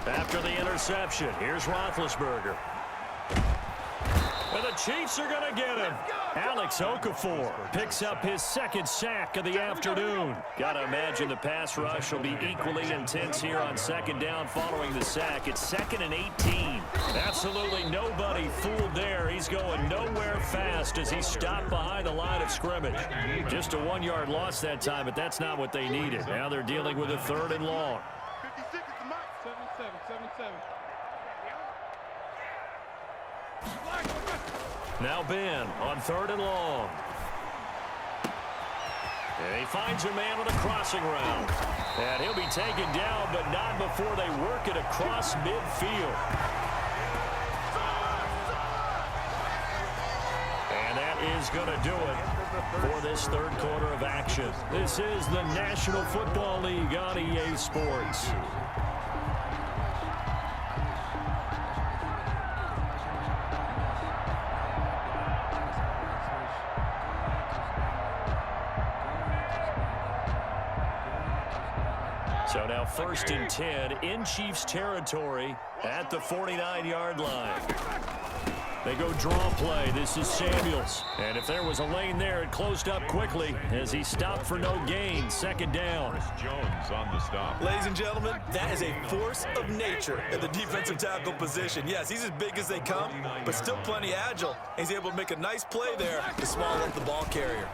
After the interception, here's Roethlisberger. And the Chiefs are going to get him. Alex Okafor picks up his second sack of the afternoon. Got to imagine the pass rush will be equally intense here on second down following the sack. It's 2nd and 18. Absolutely nobody fooled there. He's going nowhere fast as he's stopped behind the line of scrimmage. Just a 1-yard loss that time, but that's not what they needed. Now they're dealing with a 3rd and long. 56 is the max. 7-7. Now Ben on 3rd and long. And he finds a man on the crossing route. And he'll be taken down, but not before they work it across midfield. And that is going to do it for this 3rd quarter of action. This is the National Football League on EA Sports. So now 1st and 10 in Chiefs territory at the 49-yard line. They go draw play. This is Samuels. And if there was a lane there, it closed up quickly as he stopped for no gain. 2nd down. Jones on the stop. Ladies and gentlemen, that is a force of nature at the defensive tackle position. Yes, he's as big as they come, but still plenty agile. He's able to make a nice play there to swallow up the ball carrier.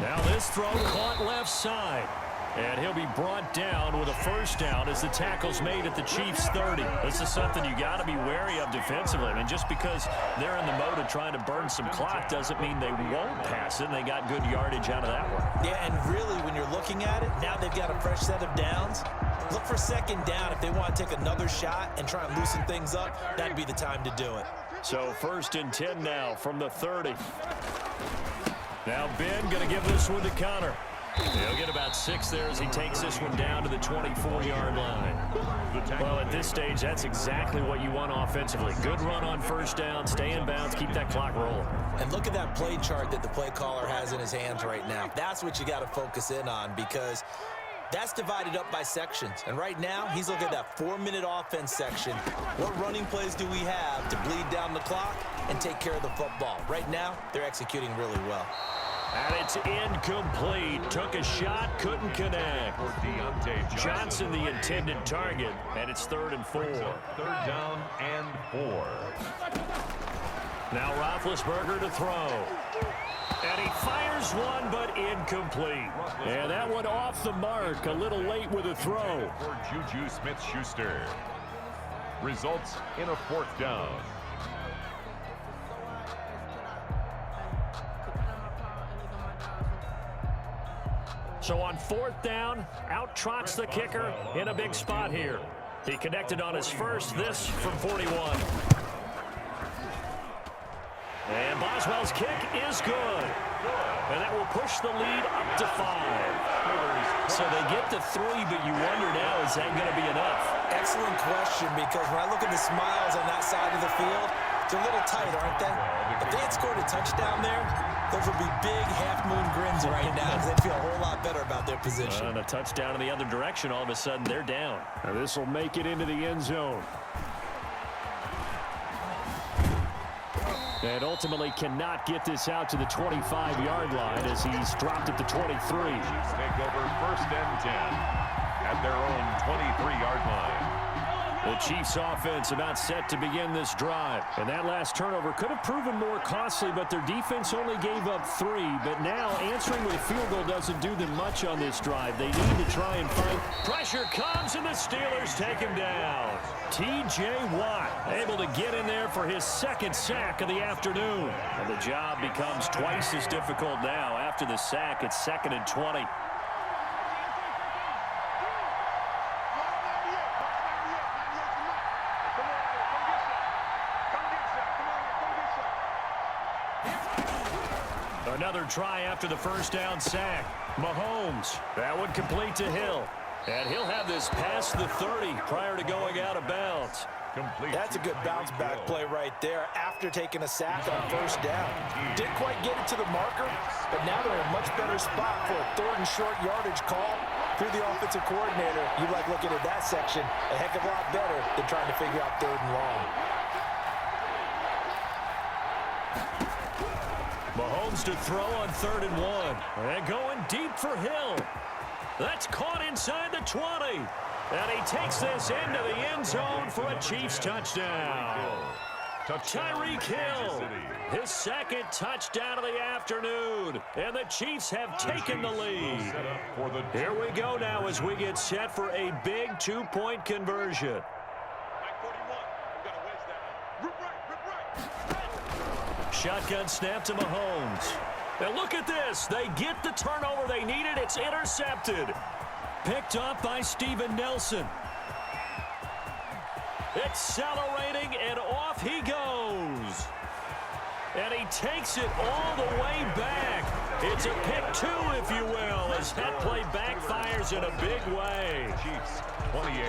Now this throw caught left side. And he'll be brought down with a 1st down as the tackle's made at the Chiefs' 30. This is something you got to be wary of defensively. I mean, just because they're in the mode of trying to burn some clock doesn't mean they won't pass it, and they got good yardage out of that one. Yeah, and really, when you're looking at it, now they've got a fresh set of downs. Look for 2nd down. If they want to take another shot and try and loosen things up, that'd be the time to do it. So 1st and 10 now from the 30. Now Ben going to give this one to Connor. He'll get about 6 there as he takes this one down to the 24-yard line. Well, at this stage, that's exactly what you want offensively. Good run on 1st down, stay in bounds, keep that clock rolling. And look at that play chart that the play caller has in his hands right now. That's what you got to focus in on because that's divided up by sections. And right now, he's looking at that 4-minute offense section. What running plays do we have to bleed down the clock and take care of the football? Right now, they're executing really well. And it's incomplete. Took a shot, couldn't connect. Johnson the intended target, and it's 3rd and 4. 3rd down and 4. Now Roethlisberger to throw. And he fires one, but incomplete. And that one off the mark, a little late with a throw. For Juju Smith-Schuster. Results in a 4th down. So on 4th down, out trots the kicker in a big spot here. He connected on his first, this from 41. And Boswell's kick is good. And that will push the lead up to 5. So they get to 3, but you wonder now, is that going to be enough? Excellent question, because when I look at the smiles on that side of the field, they're a little tight, aren't they? If they had scored a touchdown there, those would be big half-moon grins right now because they'd feel a whole lot better about their position. And a touchdown in the other direction, all of a sudden they're down. Now this will make it into the end zone. And ultimately cannot get this out to the 25-yard line as he's dropped at the 23. Chiefs take over 1st and 10 at their own 23-yard line. The Chiefs offense about set to begin this drive. And that last turnover could have proven more costly, but their defense only gave up 3. But now answering with a field goal doesn't do them much on this drive. They need to try and fight. Pressure comes, and the Steelers take him down. T.J. Watt able to get in there for his 2nd sack of the afternoon. And the job becomes twice as difficult now. After the sack, it's 2nd and 20. Another try after the 1st down sack. Mahomes. That one complete to Hill. And he'll have this past the 30 prior to going out of bounds. Complete. That's a good bounce-back play right there after taking a sack on first down. Didn't quite get it to the marker, but now they're in a much better spot for a 3rd and short yardage call through the offensive coordinator. You like looking at that section a heck of a lot better than trying to figure out 3rd and long. Mahomes to throw on 3rd and 1. And going deep for Hill. That's caught inside the 20. And he takes this into the end zone for a Chiefs touchdown. Tyreek Hill, his 2nd touchdown of the afternoon. And the Chiefs have taken the lead. Here we go now as we get set for a big 2-point conversion. Shotgun snap to Mahomes. And look at this. They get the turnover they needed. It's intercepted. Picked up by Steven Nelson. Accelerating, and off he goes. And he takes it all the way back. It's a pick 2, if you will, as that play backfires in a big way. Chiefs 28.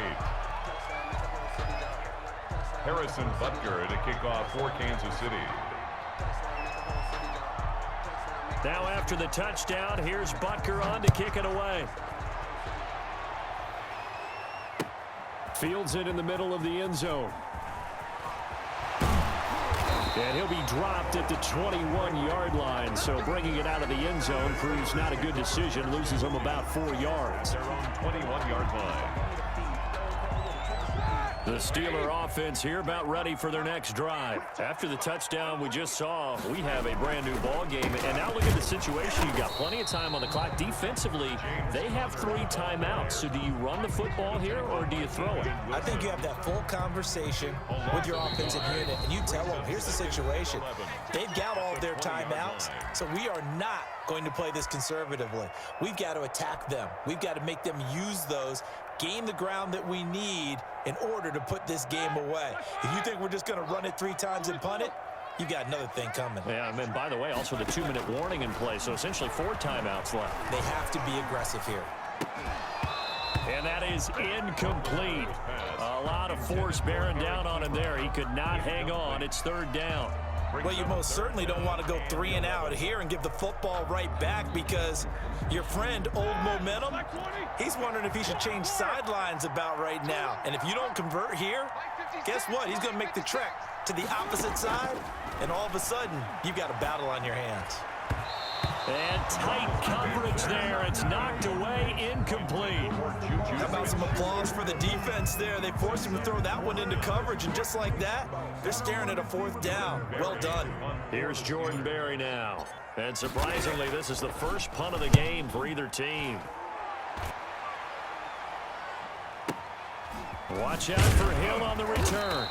Harrison Butker to kick off for Kansas City. Now after the touchdown, here's Butker on to kick it away. Fields it in the middle of the end zone. And he'll be dropped at the 21-yard line, so bringing it out of the end zone proves not a good decision. Loses him about 4 yards. Their own 21-yard line. The Steeler offense here about ready for their next drive. After the touchdown we just saw, we have a brand new ball game. And now look at the situation. You've got plenty of time on the clock. Defensively, they have 3 timeouts. So do you run the football here or do you throw it? I think you have that full conversation with your offensive unit, and you tell them, here's the situation. They've got all of their timeouts, so we are not going to play this conservatively. We've got to attack them. We've got to make them use those, gain the ground that we need in order to put this game away. If you think we're just going to run it 3 times and punt it, you got another thing coming. Yeah, and by the way, also the 2-minute warning in play, so essentially 4 timeouts left. They have to be aggressive here. And that is incomplete. A lot of force bearing down on him there. He could not hang on. It's 3rd down. Well, you most certainly don't want to go 3 and out here and give the football right back, because your friend, Old Momentum, he's wondering if he should change sidelines about right now. And if you don't convert here, guess what? He's going to make the trek to the opposite side, and all of a sudden, you've got a battle on your hands. And tight coverage there. It's knocked away, incomplete. How about some applause for the defense there? They forced him to throw that one into coverage, and just like that, they're staring at a 4th down. Well done. Here's Jordan Berry now. And surprisingly, this is the first punt of the game for either team. Watch out for Hill on the return.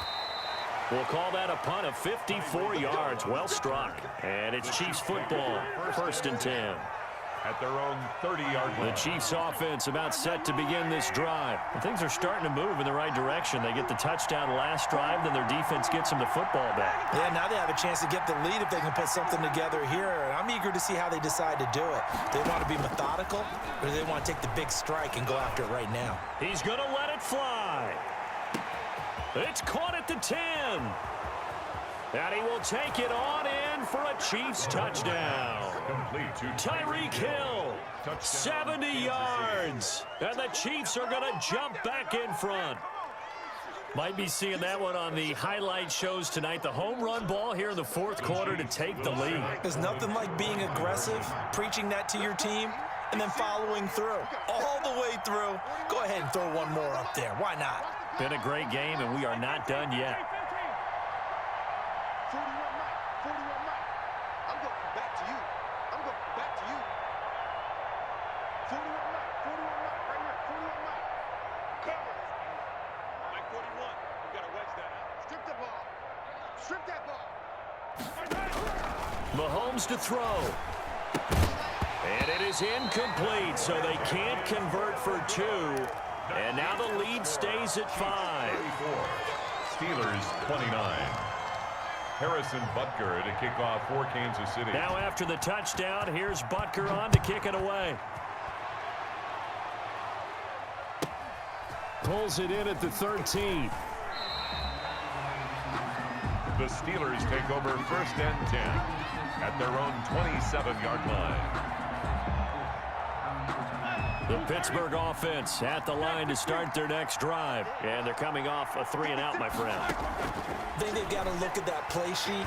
We'll call that a punt of 54 yards. Well struck. And it's Chiefs football. 1st and 10. At their own 30-yard line. The Chiefs offense about set to begin this drive. And things are starting to move in the right direction. They get the touchdown last drive, then their defense gets them the football back. Yeah, now they have a chance to get the lead if they can put something together here. And I'm eager to see how they decide to do it. Do they want to be methodical, or do they want to take the big strike and go after it right now? He's going to let it fly. It's caught at the 10. And he will take it on in for a Chiefs touchdown. Complete to Tyreek Hill, 70 yards. And the Chiefs are going to jump back in front. Might be seeing that one on the highlight shows tonight. The home run ball here in the 4th quarter to take the lead. There's nothing like being aggressive, preaching that to your team, and then following through. All the way through. Go ahead and throw one more up there. Why not? Been a great game, and we are not done yet. 41 Mike. 41 Mike. I'm going back to you. I'm going back to you. 41 Mike. 41 Mike. Right here. 41 Mike. Cover. Mike 41. You got to wedge that out. Strip the ball. Strip that ball. Mahomes to throw. And it is incomplete, so they can't convert for 2. And now the lead stays at 5. Steelers 29. Harrison Butker to kick off for Kansas City. Now after the touchdown, here's Butker on to kick it away. Pulls it in at the 13. The Steelers take over 1st and 10 at their own 27-yard line. The Pittsburgh offense at the line to start their next drive. And they're coming off a 3-and-out, my friend. I think they've got to look at that play sheet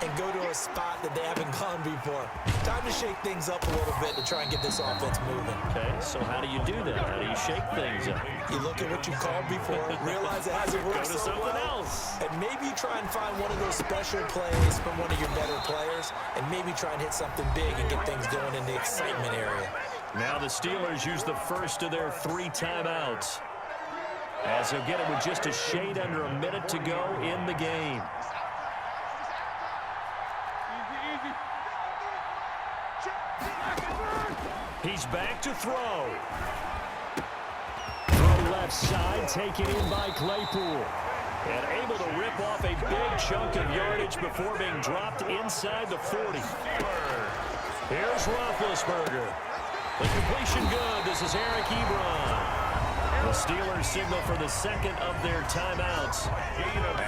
and go to a spot that they haven't gone before. Time to shake things up a little bit to try and get this offense moving. Okay, so how do you do that? How do you shake things up? You look at what you called before, realize it hasn't worked Go to so something well, else. and maybe you try and find one of those special plays from one of your better players, and maybe try and hit something big and get things going in the excitement area. Now the Steelers use the first of their 3 timeouts, as they'll get it with just a shade under a minute to go in the game. He's back to throw. Throw left side, taken in by Claypool. And able to rip off a big chunk of yardage before being dropped inside the 40. Here's Roethlisberger. The completion good. This is Eric Ebron. The Steelers signal for the second of their timeouts,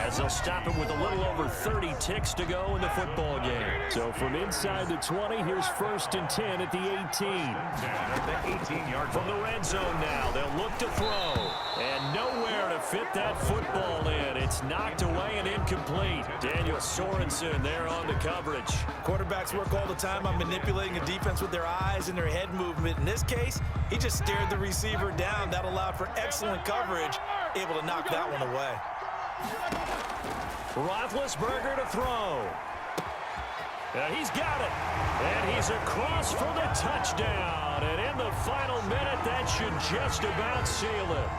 as they'll stop it with a little over 30 ticks to go in the football game. So from inside the 20, here's 1st and 10 at the 18. At the 18-yard From the red zone now, they'll look to throw. And nowhere to fit that football in. It's knocked away and incomplete. Daniel Sorensen there on the coverage. Quarterbacks work all the time on manipulating a defense with their eyes and their head movement. In this case, he just stared the receiver down. That allowed for excellent coverage, able to knock that one away. Roethlisberger to throw. And he's got it. And he's across for the touchdown. And in the final minute, that should just about seal it.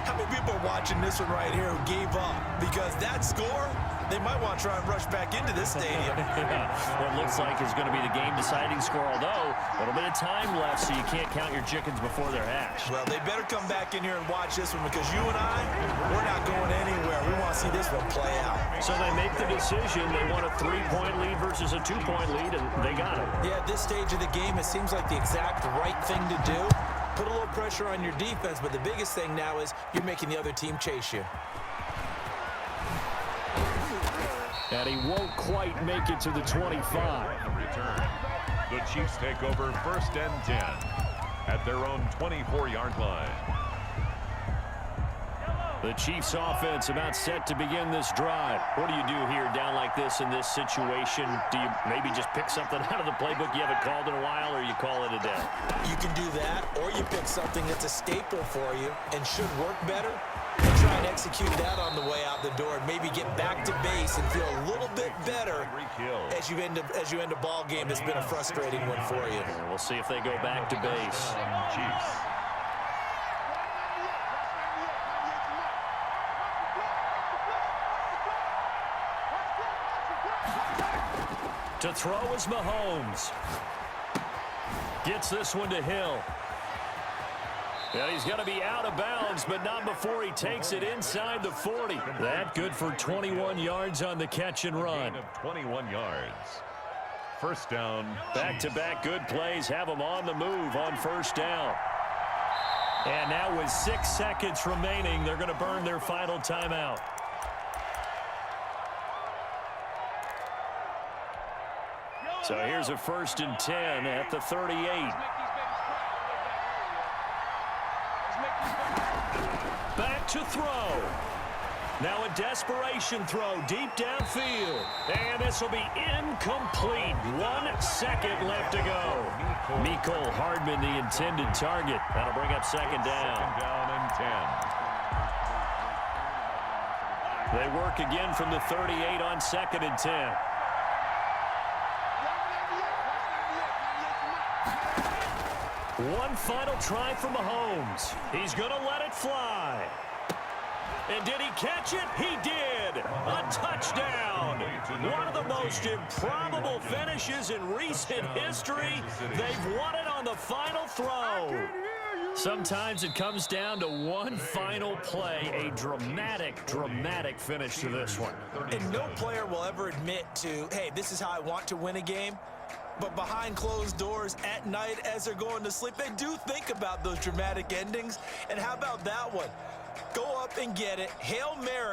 How many people are watching this one right here who gave up? Because that score, they might want to try and rush back into this stadium. What looks like is going to be the game-deciding score, although a little bit of time left, so you can't count your chickens before they're hatched. Well, they better come back in here and watch this one, because you and I, we're not going anywhere. We want to see this one play out. So they make the decision. They want a 3-point lead versus a 2-point lead, and they got it. Yeah, at this stage of the game, it seems like the exact right thing to do. Put a little pressure on your defense, but the biggest thing now is you're making the other team chase you. And he won't quite make it to the 25. return. The Chiefs take over 1st and 10 at their own 24-yard line. The Chiefs offense about set to begin this drive. What do you do here down like this in this situation? Do you maybe just pick something out of the playbook you haven't called in a while, or you call it a day? You can do that, or you pick something that's a staple for you and should work better, and try and execute that on the way out the door, and maybe get back to base and feel a little bit better as you end a ball game that's been a frustrating one for you. We'll see if they go back to base. Chiefs. To throw is Mahomes. Gets this one to Hill. And he's going to be out of bounds, but not before he takes it inside the 40. That good for 21 yards on the catch and run. Gain of 21 yards. 1st down. Back-to-back good plays have them on the move on 1st down. And now with 6 seconds remaining, they're going to burn their final timeout. So here's a 1st and 10 at the 38. Back to throw. Now a desperation throw deep downfield. And this will be incomplete. 1 second left to go. Mecole Hardman, the intended target. That'll bring up 2nd down. 2nd down and 10. They work again from the 38 on 2nd and 10. One final try for Mahomes. He's going to let it fly. And did he catch it? He did. A touchdown. One of the most improbable finishes in recent history. They've won it on the final throw. Sometimes it comes down to one final play. A dramatic, dramatic finish to this one. And no player will ever admit to, hey, this is how I want to win a game. But behind closed doors at night as they're going to sleep, they do think about those dramatic endings. And how about that one? Go up and get it. Hail Mary.